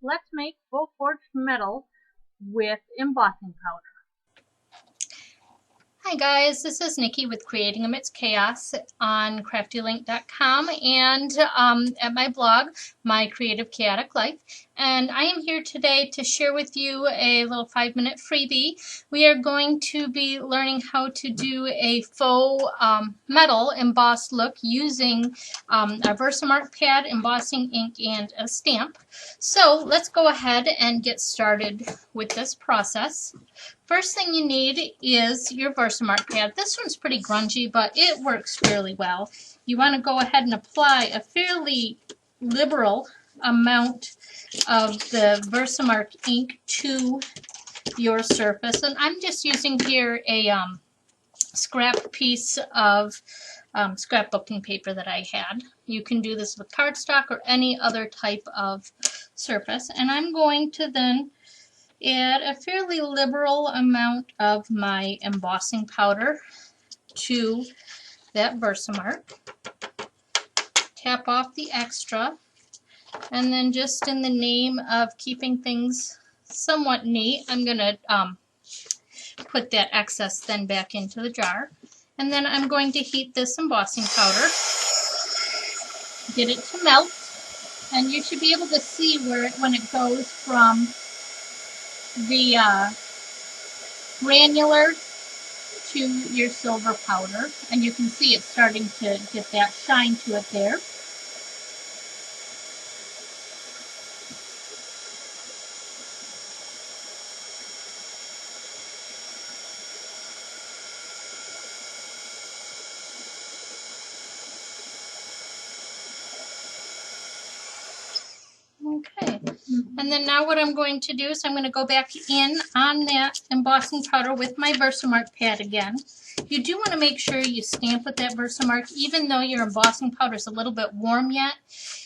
let's make full forged metal with embossing powder. Hi guys, this is Nikki with Creating Amidst Chaos on CraftyLink.com and at my blog, My Creative Chaotic Life. And I am here today to share with you a little 5-minute freebie. We are going to be learning how to do a faux metal embossed look using a Versamark pad, embossing ink, and a stamp. So let's go ahead and get started with this process. First thing you need is your Versamark pad. This one's pretty grungy, but it works fairly well. You want to go ahead and apply a fairly liberal amount of the Versamark ink to your surface. And I'm just using here a scrap piece of scrapbooking paper that I had. You can do this with cardstock or any other type of surface. And I'm going to then add a fairly liberal amount of my embossing powder to that Versamark. Tap off the extra, and then just in the name of keeping things somewhat neat, I'm going to put that excess then back into the jar. And then I'm going to heat this embossing powder, get it to melt, and you should be able to see where when it goes from the granular to your silver powder, and you can see it's starting to get that shine to it there. Okay, and then now what I'm going to do is I'm going to go back in on that embossing powder with my Versamark pad again. You do want to make sure you stamp with that Versamark. Even though your embossing powder is a little bit warm yet,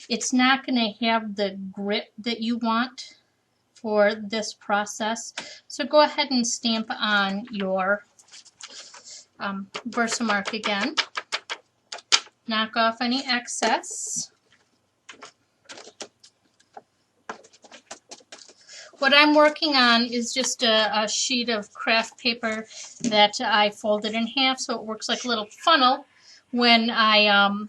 it's not going to have the grip that you want for this process. So go ahead and stamp on your Versamark again. Knock off any excess. What I'm working on is just a sheet of craft paper that I folded in half so it works like a little funnel when I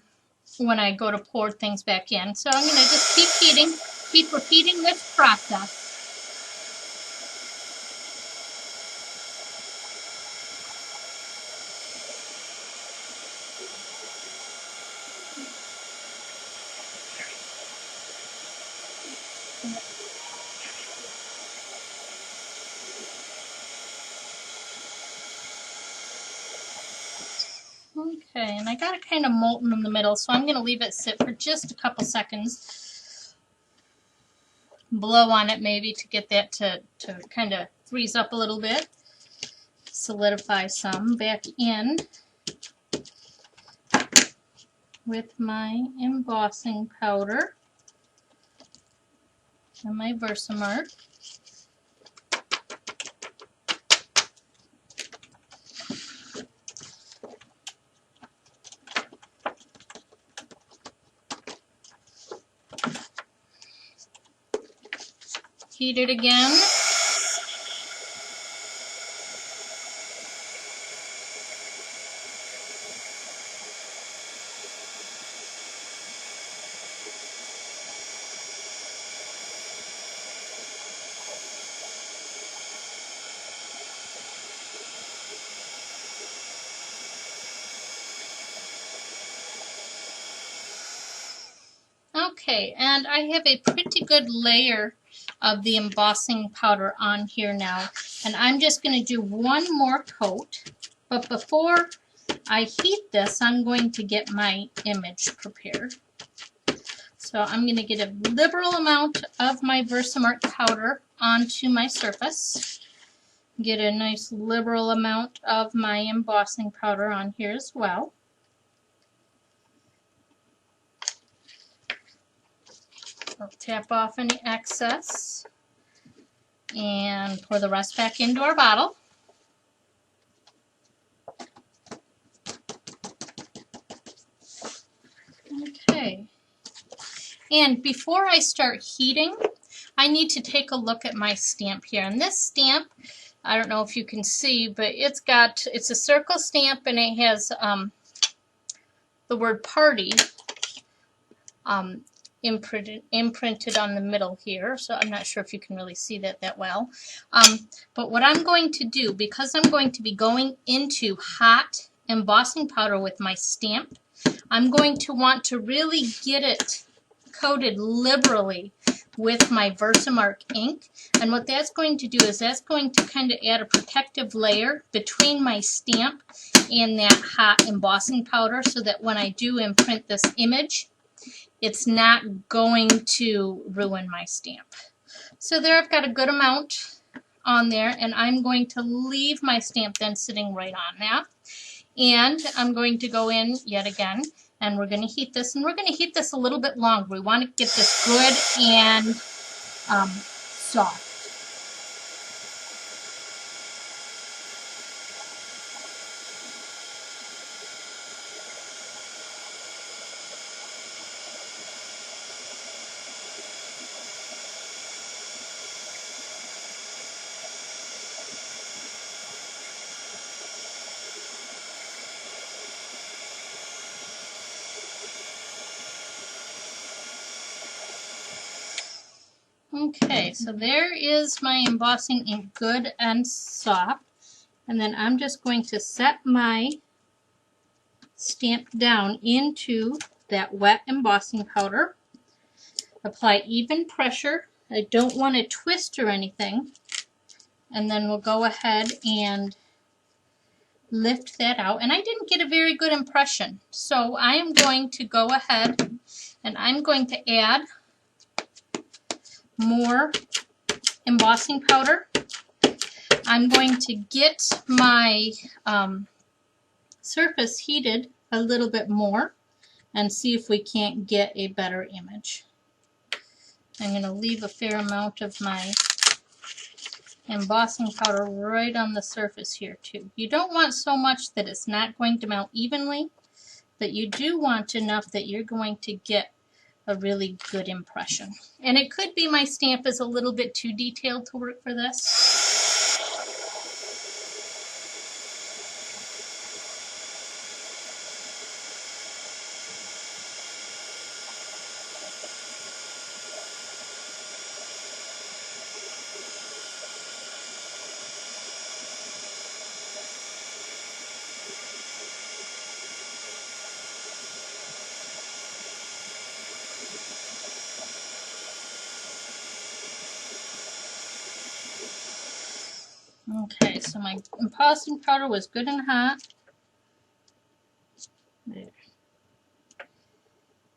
go to pour things back in. So I'm going to just keep heating, keep repeating this process. Okay, and I got it kind of molten in the middle, so I'm going to leave it sit for just a couple seconds. Blow on it maybe to get that to kind of freeze up a little bit. Solidify some back in with my embossing powder and my Versamark. Heat it again. Okay, and I have a pretty good layer of the embossing powder on here now, and I'm just going to do one more coat, but before I heat this, I'm going to get my image prepared. So I'm going to get a liberal amount of my Versamark powder onto my surface, get a nice liberal amount of my embossing powder on here as well. I'll tap off any excess and pour the rest back into our bottle. Okay. And before I start heating, I need to take a look at my stamp here. And this stamp, I don't know if you can see, but it's a circle stamp, and it has the word party imprinted on the middle here, so I'm not sure if you can really see that well. But what I'm going to do, because I'm going to be going into hot embossing powder with my stamp, I'm going to want to really get it coated liberally with my Versamark ink. And what that's going to do is that's going to kind of add a protective layer between my stamp and that hot embossing powder, so that when I do imprint this image, it's not going to ruin my stamp. So there I've got a good amount on there, and I'm going to leave my stamp then sitting right on that. And I'm going to go in yet again, and we're going to heat this, and we're going to heat this a little bit longer. We want to get this good and soft. Okay, so there is my embossing ink good and soft. And then I'm just going to set my stamp down into that wet embossing powder. Apply even pressure. I don't want to twist or anything. And then we'll go ahead and lift that out. And I didn't get a very good impression, so I am going to go ahead and I'm going to add more embossing powder. I'm going to get my surface heated a little bit more and see if we can't get a better image. I'm going to leave a fair amount of my embossing powder right on the surface here too. You don't want so much that it's not going to melt evenly, but you do want enough that you're going to get a really good impression. And it could be my stamp is a little bit too detailed to work for this. Okay, so my embossing powder was good and hot. There.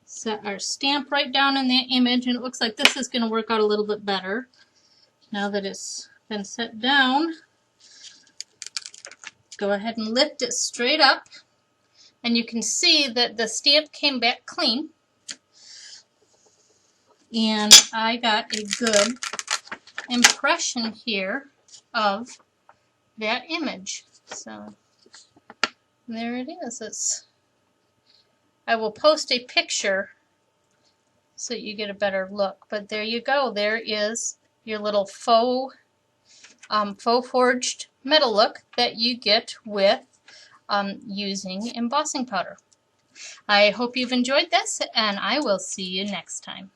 Set our stamp right down in that image, and it looks like this is going to work out a little bit better. Now that it's been set down, go ahead and lift it straight up, and you can see that the stamp came back clean. And I got a good impression here of that image. So there it is. I will post a picture so you get a better look. But there you go. There is your little faux forged metal look that you get with using embossing powder. I hope you've enjoyed this, and I will see you next time.